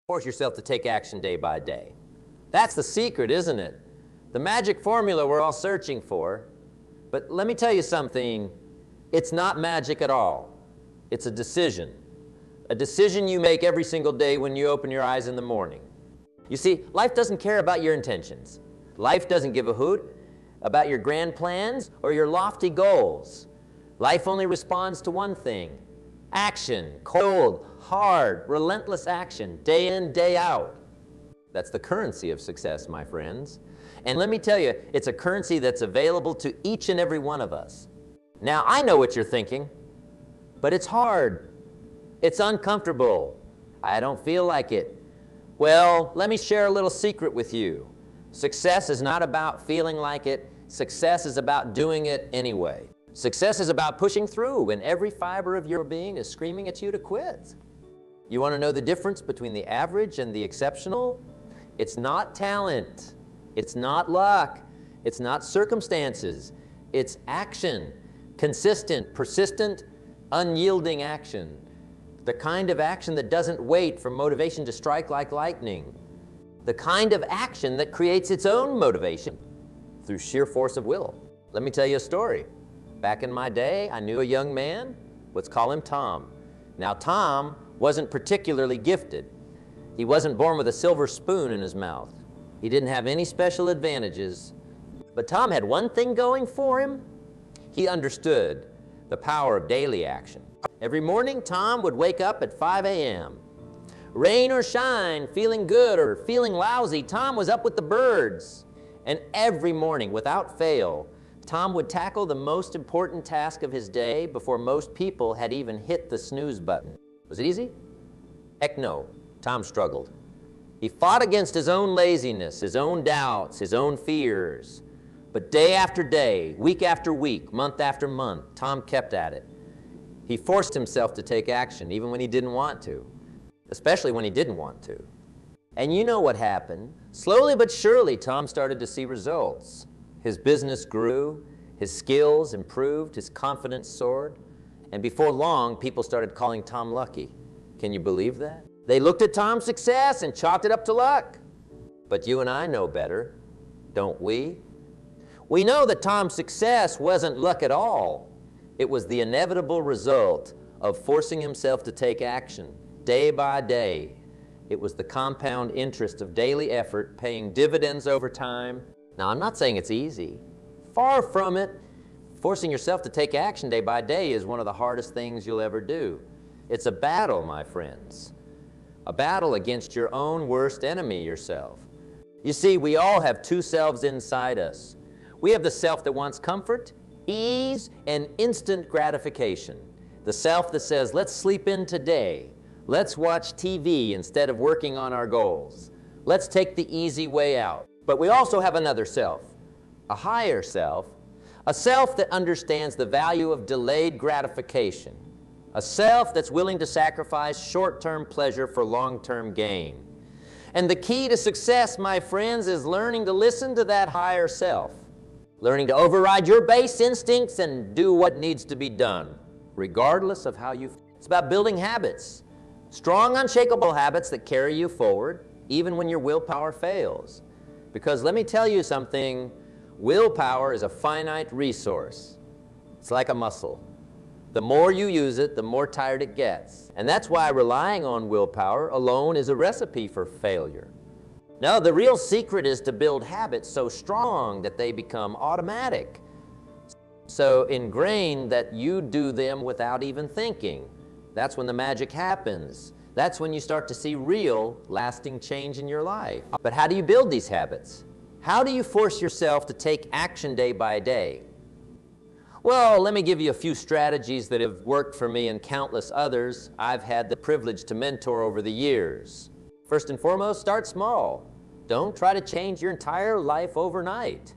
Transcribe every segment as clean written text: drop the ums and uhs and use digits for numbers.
Force yourself to take action day by day. That's the secret, isn't it? The magic formula we're all searching for. But let me tell you something, it's not magic at all. It's a decision. A decision you make every single day when you open your eyes in the morning. You see, life doesn't care about your intentions. Life doesn't give a hoot about your grand plans or your lofty goals. Life only responds to one thing: action, cold, hard, relentless action, day in, day out. That's the currency of success, my friends. And let me tell you, it's a currency that's available to each and every one of us. Now, I know what you're thinking, but it's hard. It's uncomfortable. I don't feel like it. Well, let me share a little secret with you. Success is not about feeling like it. Success is about doing it anyway. Success is about pushing through when every fiber of your being is screaming at you to quit. You want to know the difference between the average and the exceptional? It's not talent. It's not luck. It's not circumstances. It's action. Consistent, persistent, unyielding action. The kind of action that doesn't wait for motivation to strike like lightning. The kind of action that creates its own motivation through sheer force of will. Let me tell you a story. Back in my day, I knew a young man. Let's call him Tom. Now, Tom wasn't particularly gifted. He wasn't born with a silver spoon in his mouth. He didn't have any special advantages. But Tom had one thing going for him. He understood the power of daily action. Every morning, Tom would wake up at 5 a.m. Rain or shine, feeling good or feeling lousy, Tom was up with the birds. And every morning, without fail, Tom would tackle the most important task of his day before most people had even hit the snooze button. Was it easy? Heck no. Tom struggled. He fought against his own laziness, his own doubts, his own fears. But day after day, week after week, month after month, Tom kept at it. He forced himself to take action, even when he didn't want to, especially when he didn't want to. And you know what happened. Slowly but surely, Tom started to see results. His business grew, his skills improved, his confidence soared, and before long, people started calling Tom lucky. Can you believe that? They looked at Tom's success and chalked it up to luck. But you and I know better, don't we? We know that Tom's success wasn't luck at all. It was the inevitable result of forcing himself to take action, day by day. It was the compound interest of daily effort paying dividends over time. Now, I'm not saying it's easy. Far from it. Forcing yourself to take action day by day is one of the hardest things you'll ever do. It's a battle, my friends. A battle against your own worst enemy, yourself. You see, we all have two selves inside us. We have the self that wants comfort, ease, and instant gratification. The self that says, let's sleep in today. Let's watch TV instead of working on our goals. Let's take the easy way out. But we also have another self, a higher self, a self that understands the value of delayed gratification, a self that's willing to sacrifice short-term pleasure for long-term gain. And the key to success, my friends, is learning to listen to that higher self, learning to override your base instincts and do what needs to be done, regardless of how you feel. It's about building habits, strong, unshakable habits that carry you forward, even when your willpower fails. Because let me tell you something, willpower is a finite resource. It's like a muscle. The more you use it, the more tired it gets. And that's why relying on willpower alone is a recipe for failure. No, the real secret is to build habits so strong that they become automatic, so ingrained that you do them without even thinking. That's when the magic happens. That's when you start to see real, lasting change in your life. But how do you build these habits? How do you force yourself to take action day by day? Well, let me give you a few strategies that have worked for me and countless others I've had the privilege to mentor over the years. First and foremost, start small. Don't try to change your entire life overnight.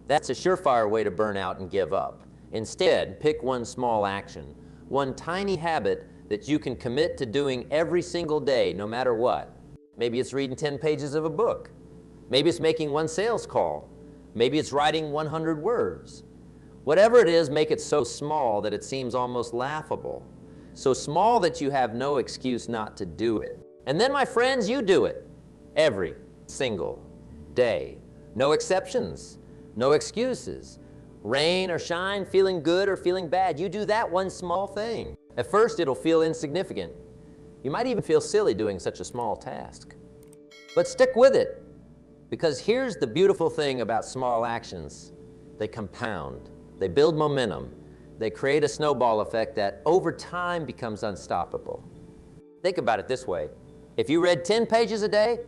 That's a surefire way to burn out and give up. Instead, pick one small action, one tiny habit that you can commit to doing every single day, no matter what. Maybe it's reading 10 pages of a book. Maybe it's making one sales call. Maybe it's writing 100 words. Whatever it is, make it so small that it seems almost laughable. So small that you have no excuse not to do it. And then, my friends, you do it every single day. No exceptions, no excuses. Rain or shine, feeling good or feeling bad, you do that one small thing. At first, it'll feel insignificant. You might even feel silly doing such a small task. But stick with it, because here's the beautiful thing about small actions. They compound, they build momentum, they create a snowball effect that over time becomes unstoppable. Think about it this way. If you read 10 pages a day,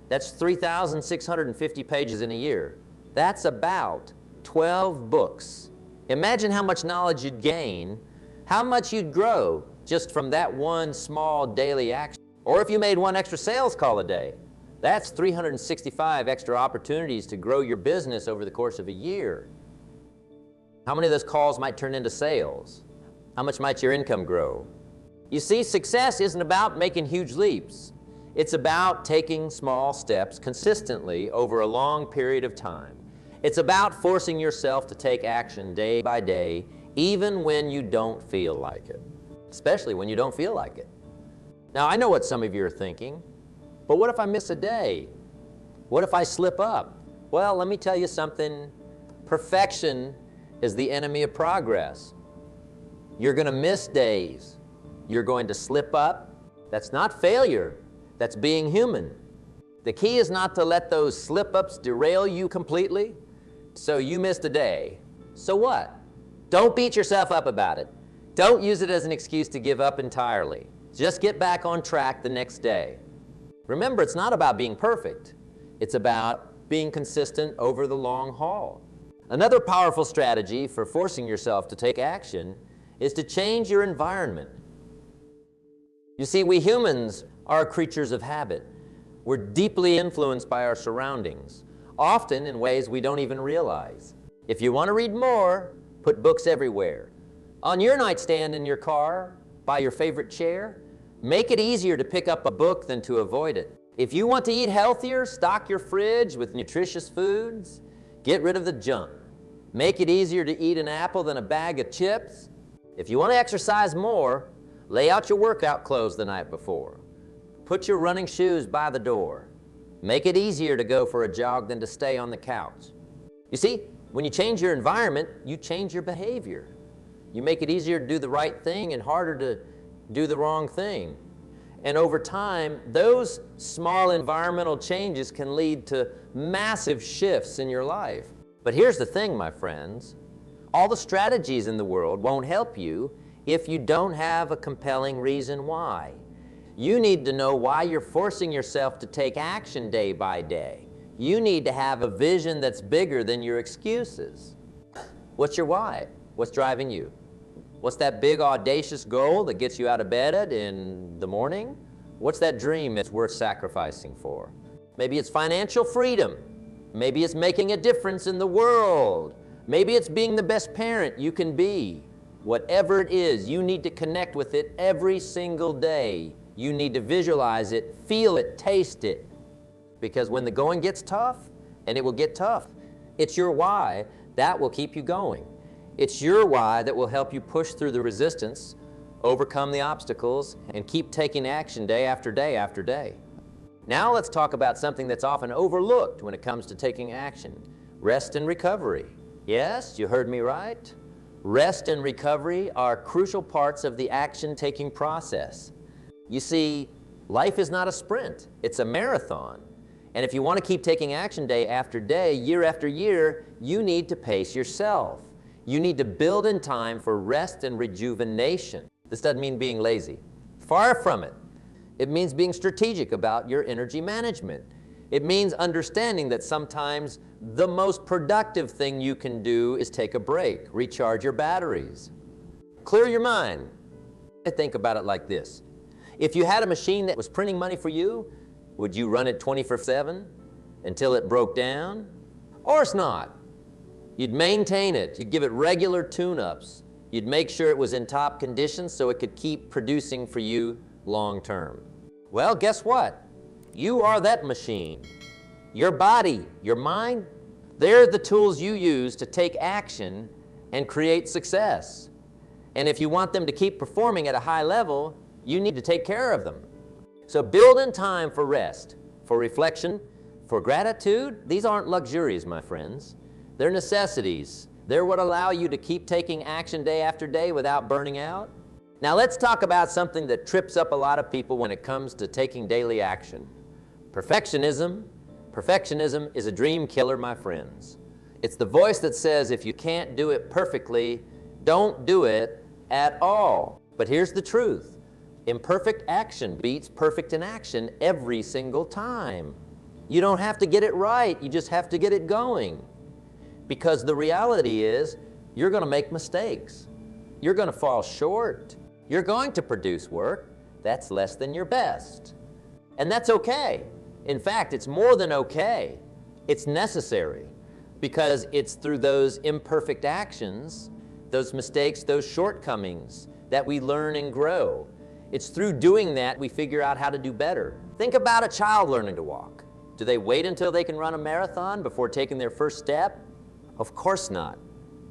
that's 3,650 pages in a year. That's about 12 books. Imagine how much knowledge you'd gain, how much you'd grow just from that one small daily action. Or if you made one extra sales call a day, that's 365 extra opportunities to grow your business over the course of a year. How many of those calls might turn into sales? How much might your income grow? You see, success isn't about making huge leaps. It's about taking small steps consistently over a long period of time. It's about forcing yourself to take action day by day, even when you don't feel like it, especially when you don't feel like it. Now, I know what some of you are thinking, but what if I miss a day? What if I slip up? Well, let me tell you something. Perfection is the enemy of progress. You're going to miss days. You're going to slip up. That's not failure. That's being human. The key is not to let those slip-ups derail you completely. So you missed a day. So what? Don't beat yourself up about it. Don't use it as an excuse to give up entirely. Just get back on track the next day. Remember, it's not about being perfect. It's about being consistent over the long haul. Another powerful strategy for forcing yourself to take action is to change your environment. You see, we humans are creatures of habit. We're deeply influenced by our surroundings, often in ways we don't even realize. If you want to read more, put books everywhere. On your nightstand in your car, by your favorite chair. Make it easier to pick up a book than to avoid it. If you want to eat healthier, stock your fridge with nutritious foods. Get rid of the junk. Make it easier to eat an apple than a bag of chips. If you want to exercise more, lay out your workout clothes the night before. Put your running shoes by the door. Make it easier to go for a jog than to stay on the couch. You see, when you change your environment, you change your behavior. You make it easier to do the right thing and harder to do the wrong thing. And over time, those small environmental changes can lead to massive shifts in your life. But here's the thing, my friends. All the strategies in the world won't help you if you don't have a compelling reason why. You need to know why you're forcing yourself to take action day by day. You need to have a vision that's bigger than your excuses. What's your why? What's driving you? What's that big audacious goal that gets you out of bed in the morning? What's that dream that's worth sacrificing for? Maybe it's financial freedom. Maybe it's making a difference in the world. Maybe it's being the best parent you can be. Whatever it is, you need to connect with it every single day. You need to visualize it, feel it, taste it. Because when the going gets tough, and it will get tough, it's your why that will keep you going. It's your why that will help you push through the resistance, overcome the obstacles, and keep taking action day after day after day. Now let's talk about something that's often overlooked when it comes to taking action: rest and recovery. Yes, you heard me right. Rest and recovery are crucial parts of the action-taking process. You see, life is not a sprint, it's a marathon. And if you want to keep taking action day after day, year after year, you need to pace yourself. You need to build in time for rest and rejuvenation. This doesn't mean being lazy. Far from it. It means being strategic about your energy management. It means understanding that sometimes the most productive thing you can do is take a break, recharge your batteries, clear your mind. Think about it like this. If you had a machine that was printing money for you, would you run it 24/7 until it broke down? Of course not. You'd maintain it. You'd give it regular tune-ups. You'd make sure it was in top condition so it could keep producing for you long term. Well, guess what? You are that machine. Your body, your mind, they're the tools you use to take action and create success. And if you want them to keep performing at a high level, you need to take care of them. So build in time for rest, for reflection, for gratitude. These aren't luxuries, my friends. They're necessities. They're what allow you to keep taking action day after day without burning out. Now let's talk about something that trips up a lot of people when it comes to taking daily action. Perfectionism. Perfectionism is a dream killer, my friends. It's the voice that says if you can't do it perfectly, don't do it at all. But here's the truth. Imperfect action beats perfect inaction every single time. You don't have to get it right, you just have to get it going. Because the reality is, you're going to make mistakes. You're going to fall short. You're going to produce work that's less than your best. And that's okay. In fact, it's more than okay. It's necessary. Because it's through those imperfect actions, those mistakes, those shortcomings, that we learn and grow. It's through doing that we figure out how to do better. Think about a child learning to walk. Do they wait until they can run a marathon before taking their first step? Of course not.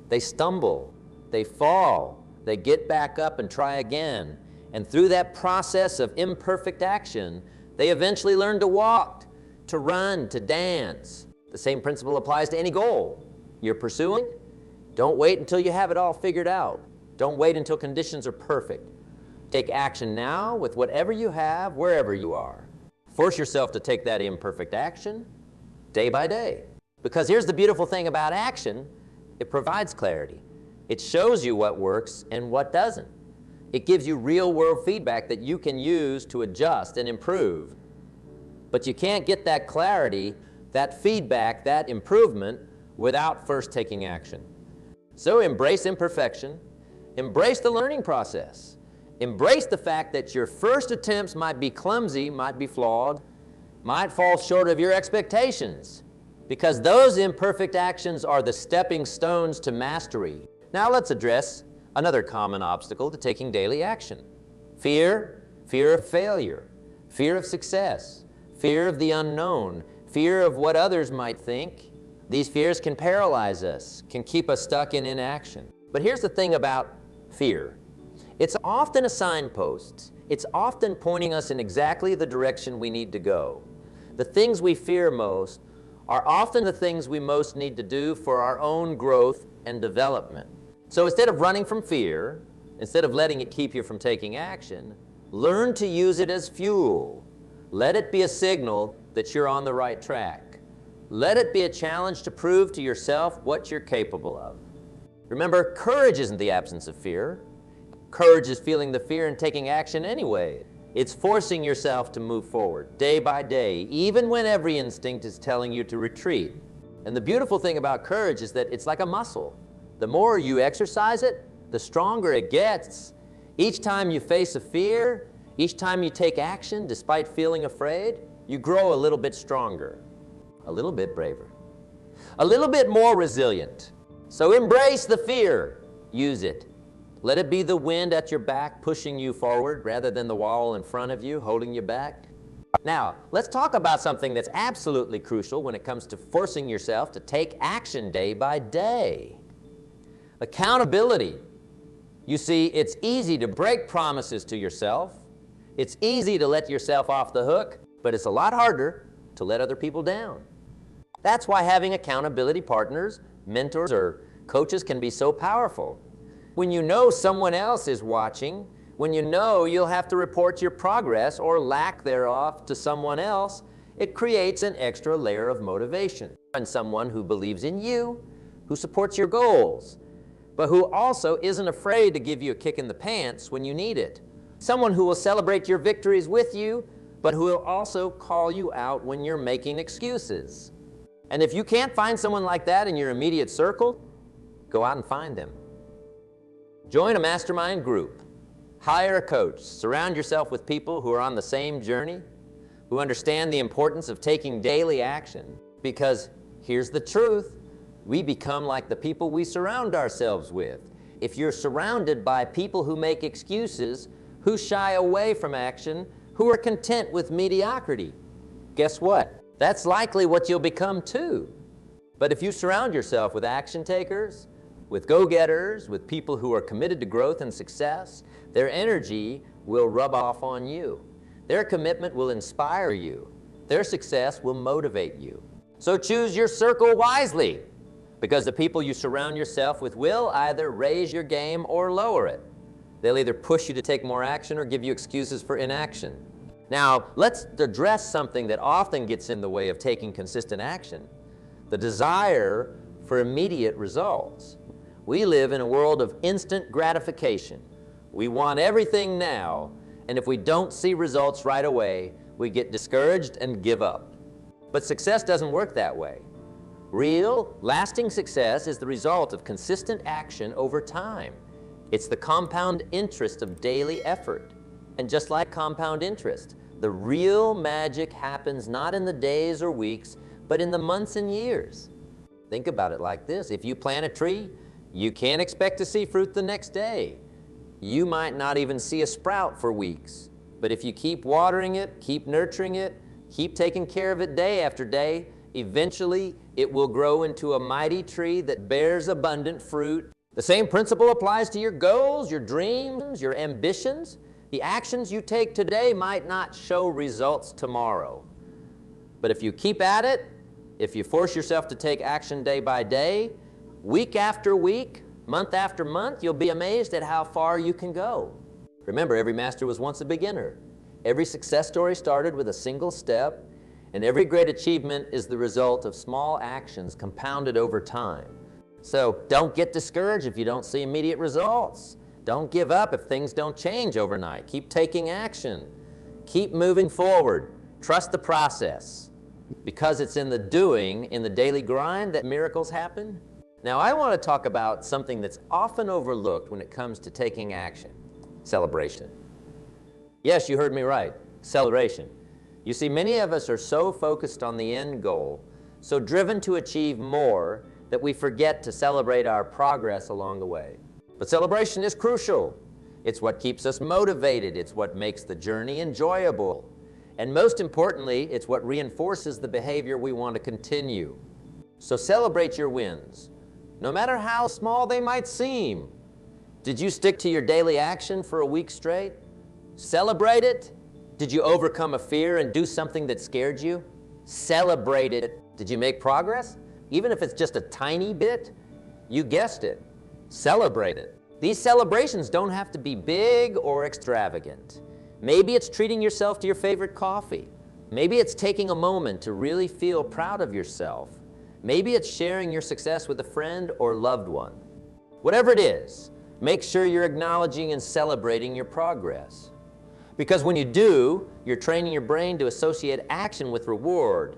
They stumble, they fall, they get back up and try again. And through that process of imperfect action, they eventually learn to walk, to run, to dance. The same principle applies to any goal you're pursuing. Don't wait until you have it all figured out. Don't wait until conditions are perfect. Take action now with whatever you have, wherever you are. Force yourself to take that imperfect action day by day. Because here's the beautiful thing about action, it provides clarity. It shows you what works and what doesn't. It gives you real-world feedback that you can use to adjust and improve. But you can't get that clarity, that feedback, that improvement without first taking action. So embrace imperfection. Embrace the learning process. Embrace the fact that your first attempts might be clumsy, might be flawed, might fall short of your expectations, because those imperfect actions are the stepping stones to mastery. Now let's address another common obstacle to taking daily action. Fear, fear of failure, fear of success, fear of the unknown, fear of what others might think. These fears can paralyze us, can keep us stuck in inaction. But here's the thing about fear. It's often a signpost. It's often pointing us in exactly the direction we need to go. The things we fear most are often the things we most need to do for our own growth and development. So instead of running from fear, instead of letting it keep you from taking action, learn to use it as fuel. Let it be a signal that you're on the right track. Let it be a challenge to prove to yourself what you're capable of. Remember, courage isn't the absence of fear. Courage is feeling the fear and taking action anyway. It's forcing yourself to move forward day by day, even when every instinct is telling you to retreat. And the beautiful thing about courage is that it's like a muscle. The more you exercise it, the stronger it gets. Each time you face a fear, each time you take action despite feeling afraid, you grow a little bit stronger, a little bit braver, a little bit more resilient. So embrace the fear. Use it. Let it be the wind at your back pushing you forward rather than the wall in front of you holding you back. Now, let's talk about something that's absolutely crucial when it comes to forcing yourself to take action day by day. Accountability. You see, it's easy to break promises to yourself. It's easy to let yourself off the hook, but it's a lot harder to let other people down. That's why having accountability partners, mentors, or coaches can be so powerful. When you know someone else is watching, when you know you'll have to report your progress or lack thereof to someone else, it creates an extra layer of motivation. And someone who believes in you, who supports your goals, but who also isn't afraid to give you a kick in the pants when you need it. Someone who will celebrate your victories with you, but who will also call you out when you're making excuses. And if you can't find someone like that in your immediate circle, go out and find them. Join a mastermind group. Hire a coach. Surround yourself with people who are on the same journey, who understand the importance of taking daily action. Because here's the truth, we become like the people we surround ourselves with. If you're surrounded by people who make excuses, who shy away from action, who are content with mediocrity, guess what? That's likely what you'll become too. But if you surround yourself with action takers, with go-getters, with people who are committed to growth and success, their energy will rub off on you. Their commitment will inspire you. Their success will motivate you. So choose your circle wisely, because the people you surround yourself with will either raise your game or lower it. They'll either push you to take more action or give you excuses for inaction. Now, let's address something that often gets in the way of taking consistent action: the desire for immediate results. We live in a world of instant gratification. We want everything now, and if we don't see results right away, we get discouraged and give up. But success doesn't work that way. Real, lasting success is the result of consistent action over time. It's the compound interest of daily effort. And just like compound interest, the real magic happens not in the days or weeks, but in the months and years. Think about it like this: if you plant a tree, you can't expect to see fruit the next day. You might not even see a sprout for weeks. But if you keep watering it, keep nurturing it, keep taking care of it day after day, eventually it will grow into a mighty tree that bears abundant fruit. The same principle applies to your goals, your dreams, your ambitions. The actions you take today might not show results tomorrow. But if you keep at it, if you force yourself to take action day by day, week after week, month after month, you'll be amazed at how far you can go. Remember, every master was once a beginner. Every success story started with a single step, and every great achievement is the result of small actions compounded over time. So don't get discouraged if you don't see immediate results. Don't give up if things don't change overnight. Keep taking action. Keep moving forward. Trust the process, because it's in the doing, in the daily grind, that miracles happen. Now, I want to talk about something that's often overlooked when it comes to taking action: celebration. Yes, you heard me right, celebration. You see, many of us are so focused on the end goal, so driven to achieve more, that we forget to celebrate our progress along the way. But celebration is crucial. It's what keeps us motivated. It's what makes the journey enjoyable. And most importantly, it's what reinforces the behavior we want to continue. So celebrate your wins, no matter how small they might seem. Did you stick to your daily action for a week straight? Celebrate it. Did you overcome a fear and do something that scared you? Celebrate it. Did you make progress? Even if it's just a tiny bit, you guessed it. Celebrate it. These celebrations don't have to be big or extravagant. Maybe it's treating yourself to your favorite coffee. Maybe it's taking a moment to really feel proud of yourself. Maybe it's sharing your success with a friend or loved one. Whatever it is, make sure you're acknowledging and celebrating your progress. Because when you do, you're training your brain to associate action with reward.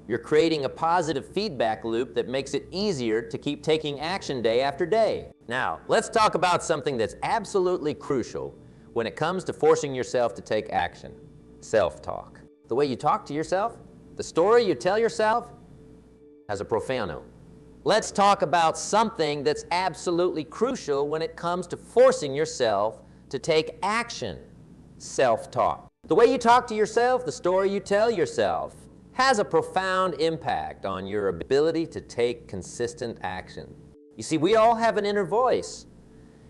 You're creating a positive feedback loop that makes it easier to keep taking action day after day. Now, let's talk about something that's absolutely crucial when it comes to forcing yourself to take action: self-talk. The way you talk to yourself, the story you tell yourself, has a profound. Let's talk about something that's absolutely crucial when it comes to forcing yourself to take action: self-talk. The way you talk to yourself, the story you tell yourself, has a profound impact on your ability to take consistent action. You see, we all have an inner voice.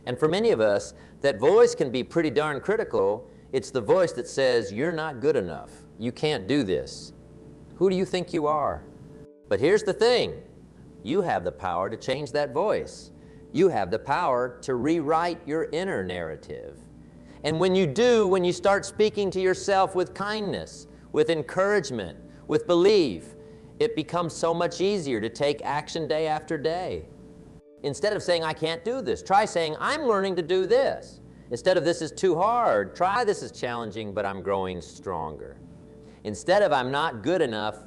And for many of us, that voice can be pretty darn critical. It's the voice that says, "You're not good enough. You can't do this. Who do you think you are?" But here's the thing. You have the power to change that voice. You have the power to rewrite your inner narrative. And when you do, when you start speaking to yourself with kindness, with encouragement, with belief, it becomes so much easier to take action day after day. Instead of saying, "I can't do this," try saying, "I'm learning to do this." Instead of, "This is too hard," try, "This is challenging, but I'm growing stronger." Instead of, "I'm not good enough,"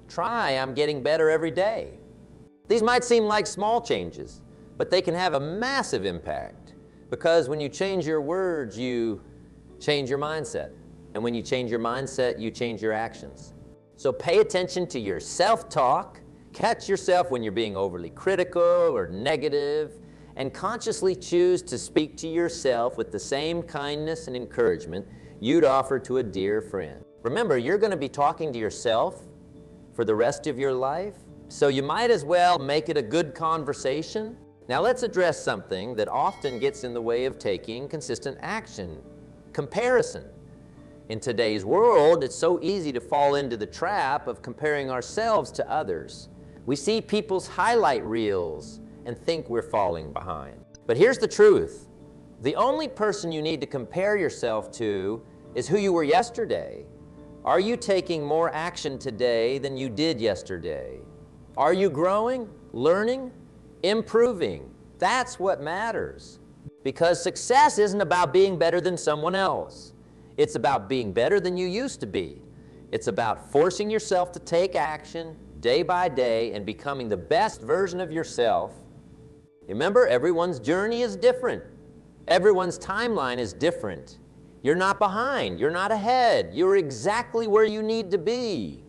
try, "I'm getting better every day." These might seem like small changes, but they can have a massive impact, because when you change your words, you change your mindset. And when you change your mindset, you change your actions. So pay attention to your self-talk, catch yourself when you're being overly critical or negative, and consciously choose to speak to yourself with the same kindness and encouragement you'd offer to a dear friend. Remember, you're going to be talking to yourself for the rest of your life, so you might as well make it a good conversation. Now let's address something that often gets in the way of taking consistent action: comparison. In today's world, it's so easy to fall into the trap of comparing ourselves to others. We see people's highlight reels and think we're falling behind. But here's the truth. The only person you need to compare yourself to is who you were yesterday. Are you taking more action today than you did yesterday? Are you growing, learning, improving? That's what matters. Because success isn't about being better than someone else. It's about being better than you used to be. It's about forcing yourself to take action day by day and becoming the best version of yourself. Remember, everyone's journey is different. Everyone's timeline is different. You're not behind. You're not ahead. You're exactly where you need to be.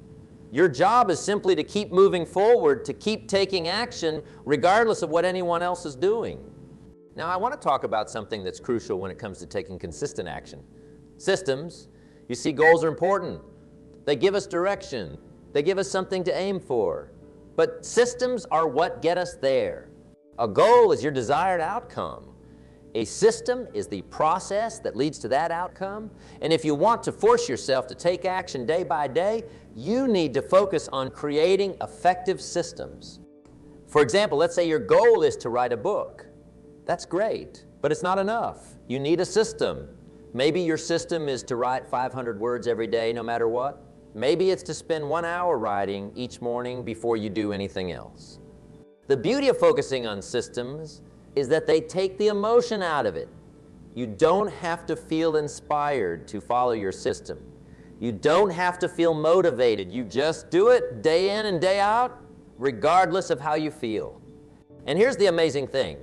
Your job is simply to keep moving forward, to keep taking action regardless of what anyone else is doing. Now, I want to talk about something that's crucial when it comes to taking consistent action. Systems. You see, goals are important. They give us direction. They give us something to aim for. But systems are what get us there. A goal is your desired outcome. A system is the process that leads to that outcome. And if you want to force yourself to take action day by day, you need to focus on creating effective systems. For example, let's say your goal is to write a book. That's great, but it's not enough. You need a system. Maybe your system is to write 500 words every day, no matter what. Maybe it's to spend 1 hour writing each morning before you do anything else. The beauty of focusing on systems is that they take the emotion out of it. You don't have to feel inspired to follow your system. You don't have to feel motivated. You just do it day in and day out, regardless of how you feel. And here's the amazing thing.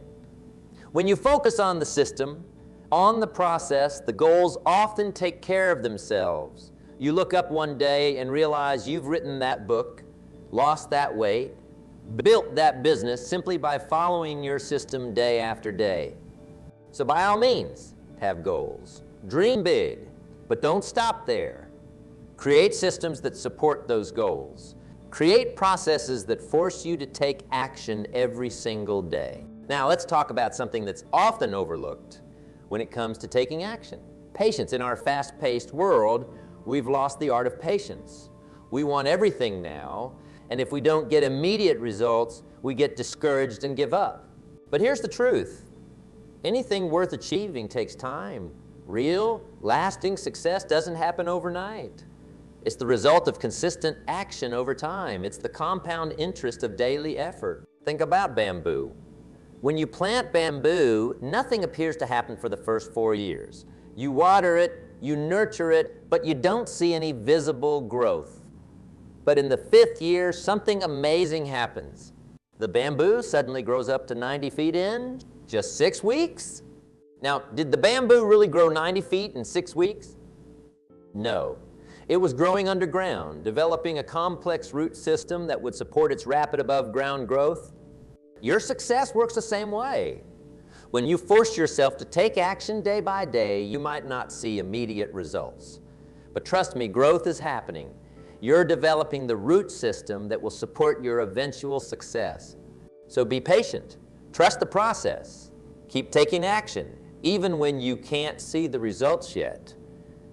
When you focus on the system, on the process, the goals often take care of themselves. You look up one day and realize you've written that book, lost that weight, built that business simply by following your system day after day. So by all means, have goals. Dream big, but don't stop there. Create systems that support those goals. Create processes that force you to take action every single day. Now let's talk about something that's often overlooked when it comes to taking action. Patience. In our fast-paced world, we've lost the art of patience. We want everything now, and if we don't get immediate results, we get discouraged and give up. But here's the truth. Anything worth achieving takes time. Real, lasting success doesn't happen overnight. It's the result of consistent action over time. It's the compound interest of daily effort. Think about bamboo. When you plant bamboo, nothing appears to happen for the first 4 years. You water it, you nurture it, but you don't see any visible growth. But in the 5th year, something amazing happens. The bamboo suddenly grows up to 90 feet in just 6 weeks. Now, did the bamboo really grow 90 feet in 6 weeks? No. It was growing underground, developing a complex root system that would support its rapid above-ground growth. Your success works the same way. When you force yourself to take action day by day, you might not see immediate results. But trust me, growth is happening. You're developing the root system that will support your eventual success. So be patient. Trust the process. Keep taking action, even when you can't see the results yet.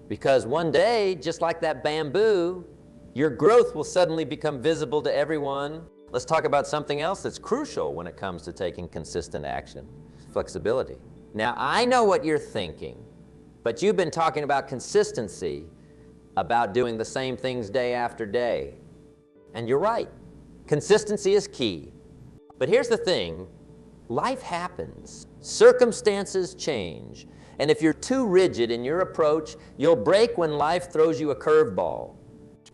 Because one day, just like that bamboo, your growth will suddenly become visible to everyone. Let's talk about something else that's crucial when it comes to taking consistent action: flexibility. Now, I know what you're thinking, but you've been talking about consistency, about doing the same things day after day. And you're right. Consistency is key. But here's the thing. Life happens. Circumstances change. And if you're too rigid in your approach, you'll break when life throws you a curveball.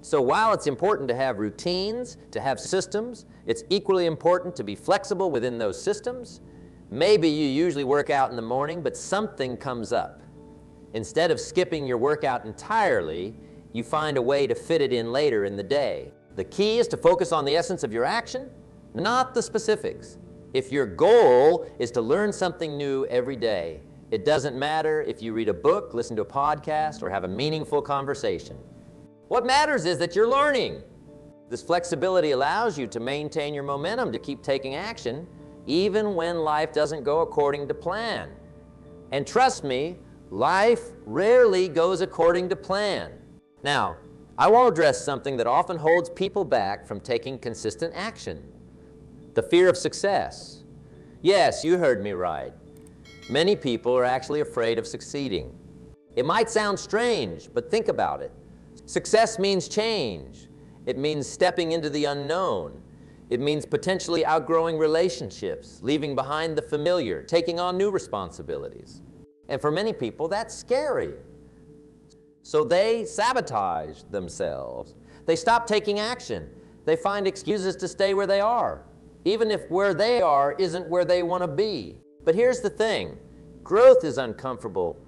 So while it's important to have routines, to have systems, it's equally important to be flexible within those systems. Maybe you usually work out in the morning, but something comes up. Instead of skipping your workout entirely, you find a way to fit it in later in the day. The key is to focus on the essence of your action, not the specifics. If your goal is to learn something new every day, it doesn't matter if you read a book, listen to a podcast, or have a meaningful conversation. What matters is that you're learning. This flexibility allows you to maintain your momentum to keep taking action, even when life doesn't go according to plan. And trust me, Life rarely goes according to plan. Now, I want to address something that often holds people back from taking consistent action: the fear of success. Yes, you heard me right. Many people are actually afraid of succeeding. It might sound strange, but think about it. Success means change. It means stepping into the unknown. It means potentially outgrowing relationships, leaving behind the familiar, taking on new responsibilities. And for many people, that's scary. So they sabotage themselves. They stop taking action. They find excuses to stay where they are, even if where they are isn't where they want to be. But here's the thing. Growth is uncomfortable.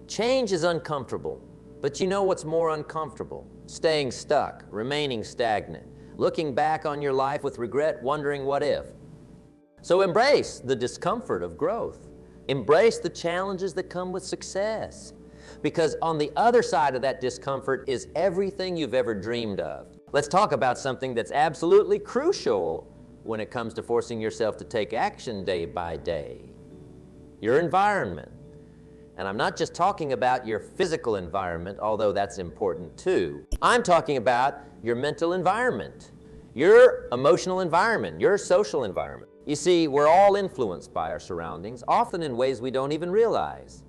Change is uncomfortable. But you know what's more uncomfortable? Staying stuck, remaining stagnant, looking back on your life with regret, wondering what if. So embrace the discomfort of growth. Embrace the challenges that come with success. Because on the other side of that discomfort is everything you've ever dreamed of. Let's talk about something that's absolutely crucial when it comes to forcing yourself to take action day by day. Your environment. And I'm not just talking about your physical environment, although that's important too. I'm talking about your mental environment, your emotional environment, your social environment. You see, we're all influenced by our surroundings, often in ways we don't even realize.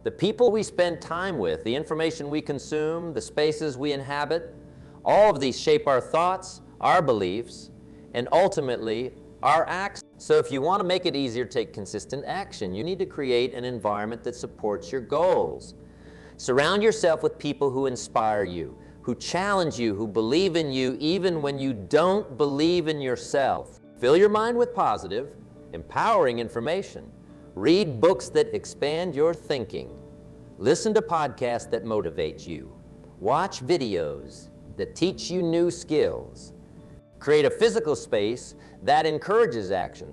The people we spend time with, the information we consume, the spaces we inhabit, all of these shape our thoughts, our beliefs, and ultimately our acts. So if you want to make it easier to take consistent action, you need to create an environment that supports your goals. Surround yourself with people who inspire you, who challenge you, who believe in you even when you don't believe in yourself. Fill your mind with positive, empowering information. Read books that expand your thinking. Listen to podcasts that motivate you. Watch videos that teach you new skills. Create a physical space that encourages action.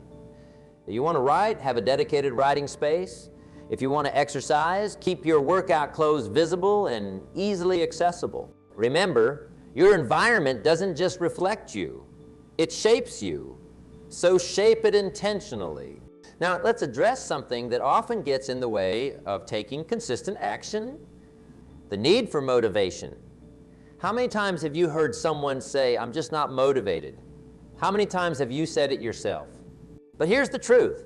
If you want to write, have a dedicated writing space. If you want to exercise, keep your workout clothes visible and easily accessible. Remember, your environment doesn't just reflect you, it shapes you. So shape it intentionally. Now, let's address something that often gets in the way of taking consistent action: the need for motivation. How many times have you heard someone say, "I'm just not motivated"? How many times have you said it yourself? But here's the truth.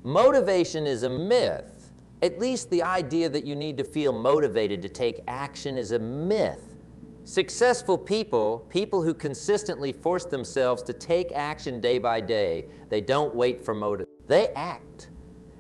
Motivation is a myth. At least the idea that you need to feel motivated to take action is a myth. Successful people, people who consistently force themselves to take action day by day, they don't wait for motivation. They act.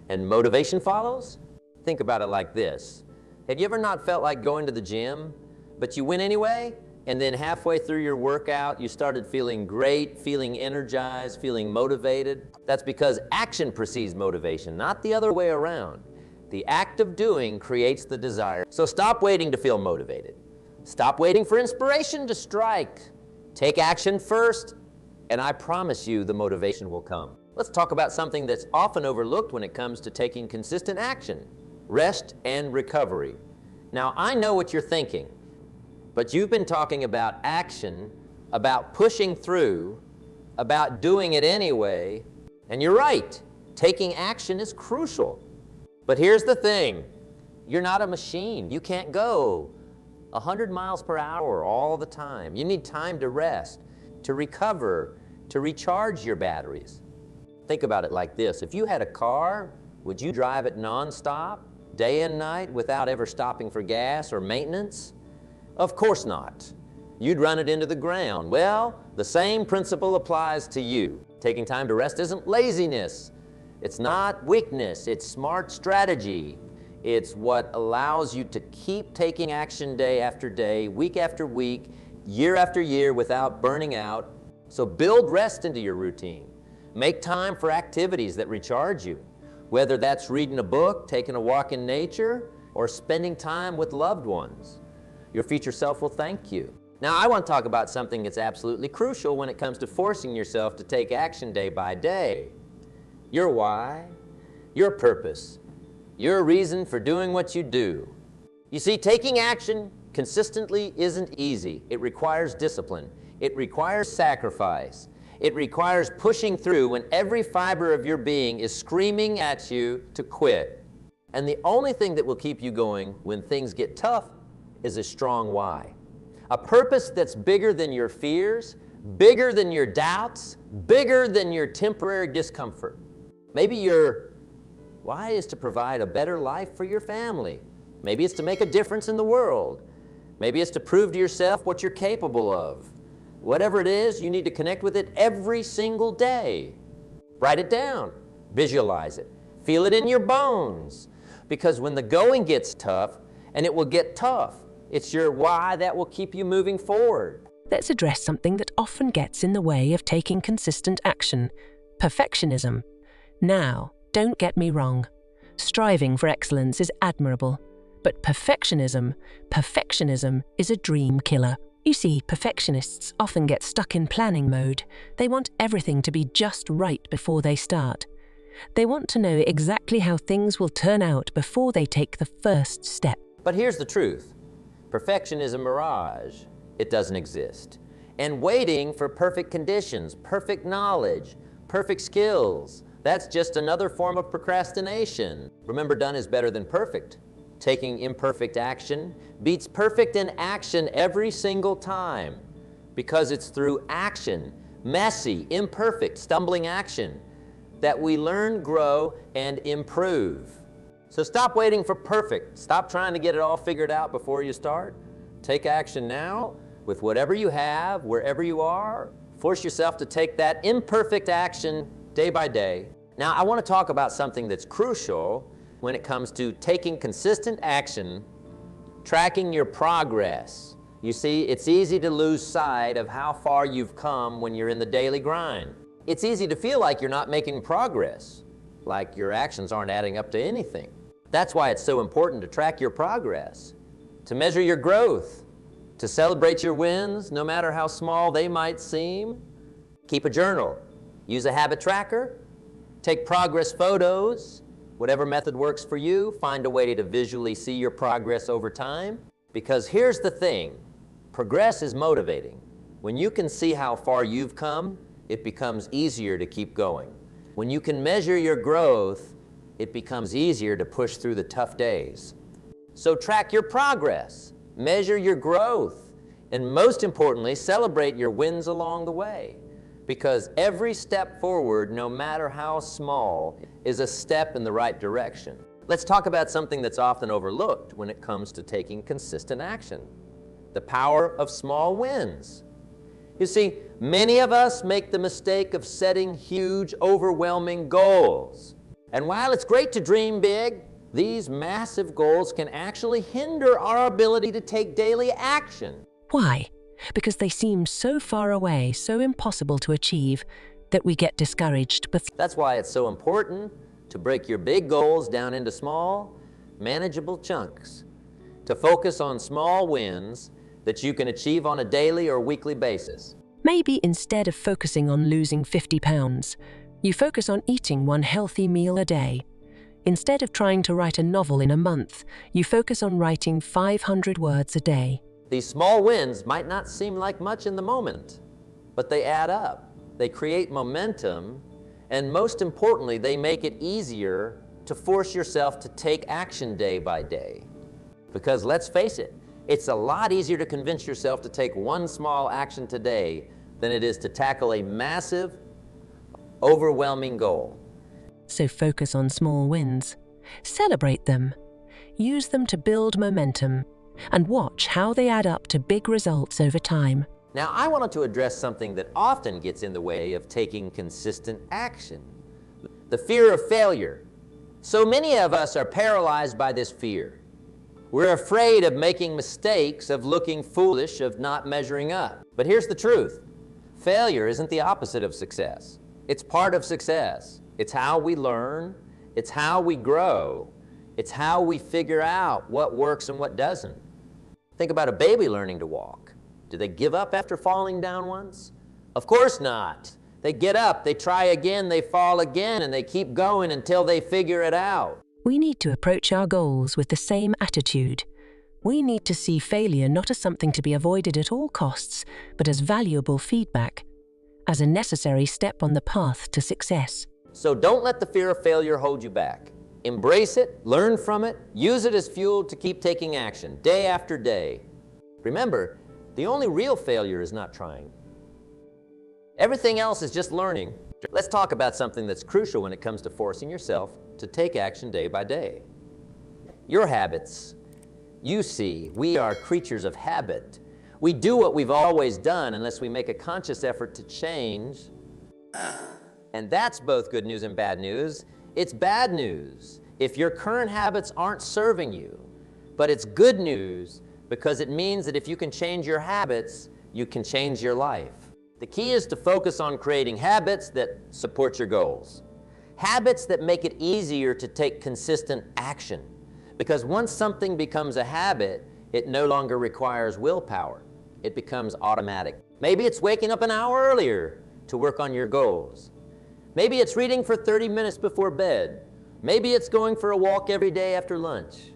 And motivation follows? Think about it like this. Have you ever not felt like going to the gym, but you went anyway? And then halfway through your workout, you started feeling great, feeling energized, feeling motivated? That's because action precedes motivation, not the other way around. The act of doing creates the desire. So stop waiting to feel motivated. Stop waiting for inspiration to strike. Take action first, and I promise you the motivation will come. Let's talk about something that's often overlooked when it comes to taking consistent action: rest and recovery. Now, I know what you're thinking, but you've been talking about action, about pushing through, about doing it anyway, and you're right. Taking action is crucial. But here's the thing. You're not a machine. You can't go 100 miles per hour all the time. You need time to rest, to recover, to recharge your batteries. Think about it like this. If you had a car, would you drive it nonstop, day and night, without ever stopping for gas or maintenance? Of course not. You'd run it into the ground. Well, the same principle applies to you. Taking time to rest isn't laziness. It's not weakness. It's smart strategy. It's what allows you to keep taking action day after day, week after week, year after year without burning out. So build rest into your routine. Make time for activities that recharge you, whether that's reading a book, taking a walk in nature, or spending time with loved ones. Your future self will thank you. Now, I want to talk about something that's absolutely crucial when it comes to forcing yourself to take action day by day. Your why, your purpose, your reason for doing what you do. You see, taking action consistently isn't easy. It requires discipline. It requires sacrifice. It requires pushing through when every fiber of your being is screaming at you to quit. And the only thing that will keep you going when things get tough is a strong why. A purpose that's bigger than your fears, bigger than your doubts, bigger than your temporary discomfort. Maybe your why is to provide a better life for your family. Maybe it's to make a difference in the world. Maybe it's to prove to yourself what you're capable of. Whatever it is, you need to connect with it every single day. Write it down, visualize it, feel it in your bones. Because when the going gets tough, and it will get tough, it's your why that will keep you moving forward. Let's address something that often gets in the way of taking consistent action: perfectionism. Now, don't get me wrong. Striving for excellence is admirable, but perfectionism is a dream killer. You see, perfectionists often get stuck in planning mode. They want everything to be just right before they start. They want to know exactly how things will turn out before they take the first step. But here's the truth. Perfection is a mirage. It doesn't exist. And waiting for perfect conditions, perfect knowledge, perfect skills, that's just another form of procrastination. Remember, done is better than perfect. Taking imperfect action beats perfect in action every single time, because it's through action, messy, imperfect, stumbling action, that we learn, grow, and improve. So stop waiting for perfect. Stop trying to get it all figured out before you start. Take action now with whatever you have, wherever you are. Force yourself to take that imperfect action day by day. Now, I want to talk about something that's crucial when it comes to taking consistent action, tracking your progress. You see, it's easy to lose sight of how far you've come when you're in the daily grind. It's easy to feel like you're not making progress, like your actions aren't adding up to anything. That's why it's so important to track your progress, to measure your growth, to celebrate your wins, no matter how small they might seem. Keep a journal, use a habit tracker, take progress photos, whatever method works for you. Find a way to visually see your progress over time. Because here's the thing, progress is motivating. When you can see how far you've come, it becomes easier to keep going. When you can measure your growth, it becomes easier to push through the tough days. So track your progress, measure your growth, and most importantly, celebrate your wins along the way. Because every step forward, no matter how small, is a step in the right direction. Let's talk about something that's often overlooked when it comes to taking consistent action: the power of small wins. You see, many of us make the mistake of setting huge, overwhelming goals. And while it's great to dream big, these massive goals can actually hinder our ability to take daily action. Why? Because they seem so far away, so impossible to achieve, that we get discouraged. That's why it's so important to break your big goals down into small, manageable chunks, to focus on small wins that you can achieve on a daily or weekly basis. Maybe instead of focusing on losing 50 pounds, you focus on eating one healthy meal a day. Instead of trying to write a novel in a month, you focus on writing 500 words a day. These small wins might not seem like much in the moment, but they add up. They create momentum, and most importantly, they make it easier to force yourself to take action day by day. Because let's face it, it's a lot easier to convince yourself to take one small action today than it is to tackle a massive, overwhelming goal. So focus on small wins. Celebrate them. Use them to build momentum, and watch how they add up to big results over time. Now, I wanted to address something that often gets in the way of taking consistent action: the fear of failure. So many of us are paralyzed by this fear. We're afraid of making mistakes, of looking foolish, of not measuring up. But here's the truth. Failure isn't the opposite of success. It's part of success. It's how we learn. It's how we grow. It's how we figure out what works and what doesn't. Think about a baby learning to walk. Do they give up after falling down once? Of course not. They get up, they try again, they fall again, and they keep going until they figure it out. We need to approach our goals with the same attitude. We need to see failure not as something to be avoided at all costs, but as valuable feedback, as a necessary step on the path to success. So don't let the fear of failure hold you back. Embrace it, learn from it, use it as fuel to keep taking action, day after day. Remember, the only real failure is not trying. Everything else is just learning. Let's talk about something that's crucial when it comes to forcing yourself to take action day by day. Your habits. You see, we are creatures of habit. We do what we've always done unless we make a conscious effort to change. And that's both good news and bad news. It's bad news if your current habits aren't serving you, but it's good news because it means that if you can change your habits, you can change your life. The key is to focus on creating habits that support your goals. Habits that make it easier to take consistent action. Because once something becomes a habit, it no longer requires willpower. It becomes automatic. Maybe it's waking up an hour earlier to work on your goals. Maybe it's reading for 30 minutes before bed. Maybe it's going for a walk every day after lunch.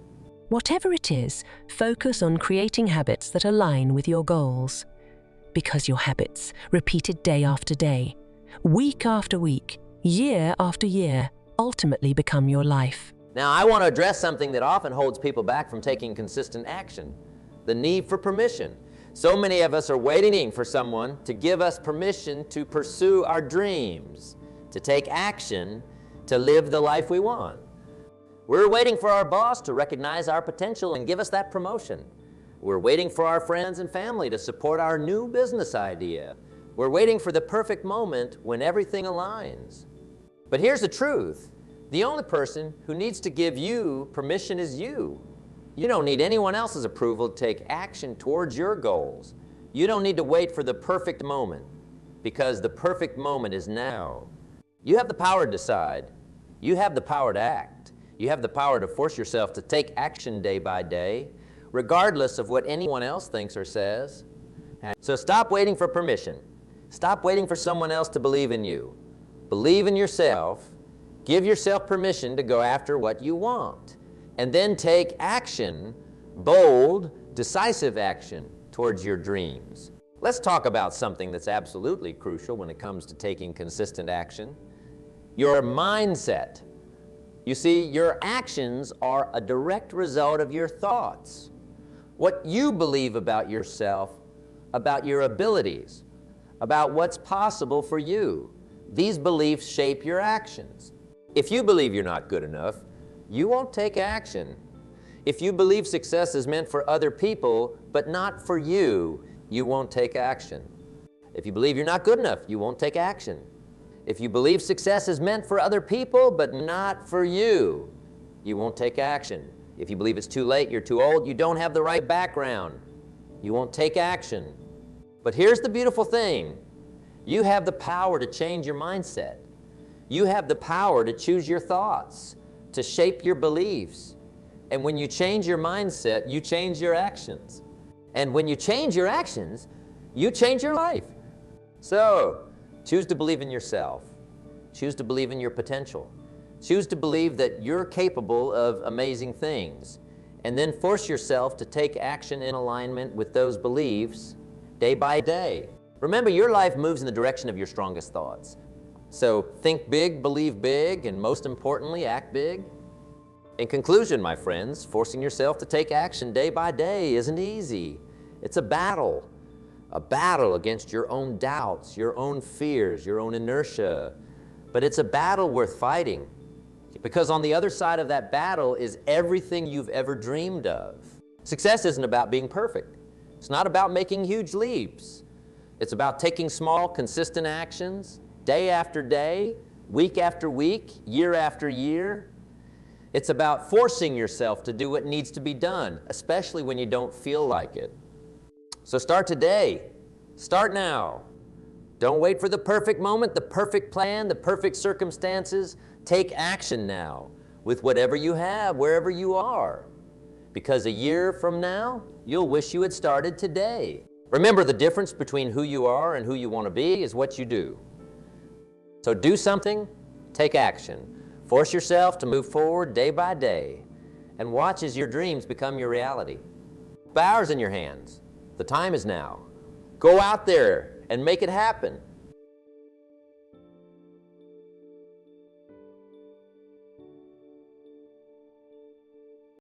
Whatever it is, focus on creating habits that align with your goals. Because your habits, repeated day after day, week after week, year after year, ultimately become your life. Now, I want to address something that often holds people back from taking consistent action: the need for permission. So many of us are waiting for someone to give us permission to pursue our dreams, to take action, to live the life we want. We're waiting for our boss to recognize our potential and give us that promotion. We're waiting for our friends and family to support our new business idea. We're waiting for the perfect moment when everything aligns. But here's the truth. The only person who needs to give you permission is you. You don't need anyone else's approval to take action towards your goals. You don't need to wait for the perfect moment, because the perfect moment is now. You have the power to decide. You have the power to act. You have the power to force yourself to take action day by day, regardless of what anyone else thinks or says. So stop waiting for permission. Stop waiting for someone else to believe in you. Believe in yourself. Give yourself permission to go after what you want. And then take action, bold, decisive action towards your dreams. Let's talk about something that's absolutely crucial when it comes to taking consistent action: your mindset. You see, your actions are a direct result of your thoughts. What you believe about yourself, about your abilities, about what's possible for you. These beliefs shape your actions. If you believe you're not good enough, you won't take action. If you believe success is meant for other people, but not for you, you won't take action. If you believe you're not good enough, you won't take action. If you believe success is meant for other people, but not for you, you won't take action. If you believe it's too late, you're too old, you don't have the right background, you won't take action. But here's the beautiful thing. You have the power to change your mindset. You have the power to choose your thoughts, to shape your beliefs. And when you change your mindset, you change your actions. And when you change your actions, you change your life. So, choose to believe in yourself. Choose to believe in your potential. Choose to believe that you're capable of amazing things. And then force yourself to take action in alignment with those beliefs day by day. Remember, your life moves in the direction of your strongest thoughts. So think big, believe big, and most importantly, act big. In conclusion, my friends, forcing yourself to take action day by day isn't easy. It's a battle against your own doubts, your own fears, your own inertia. But it's a battle worth fighting, because on the other side of that battle is everything you've ever dreamed of. Success isn't about being perfect. It's not about making huge leaps. It's about taking small, consistent actions, day after day, week after week, year after year. It's about forcing yourself to do what needs to be done, especially when you don't feel like it. So start today. Start now. Don't wait for the perfect moment, the perfect plan, the perfect circumstances. Take action now with whatever you have, wherever you are. Because a year from now, you'll wish you had started today. Remember, the difference between who you are and who you want to be is what you do. So do something, take action. Force yourself to move forward day by day, and watch as your dreams become your reality. Power's in your hands. The time is now. Go out there and make it happen.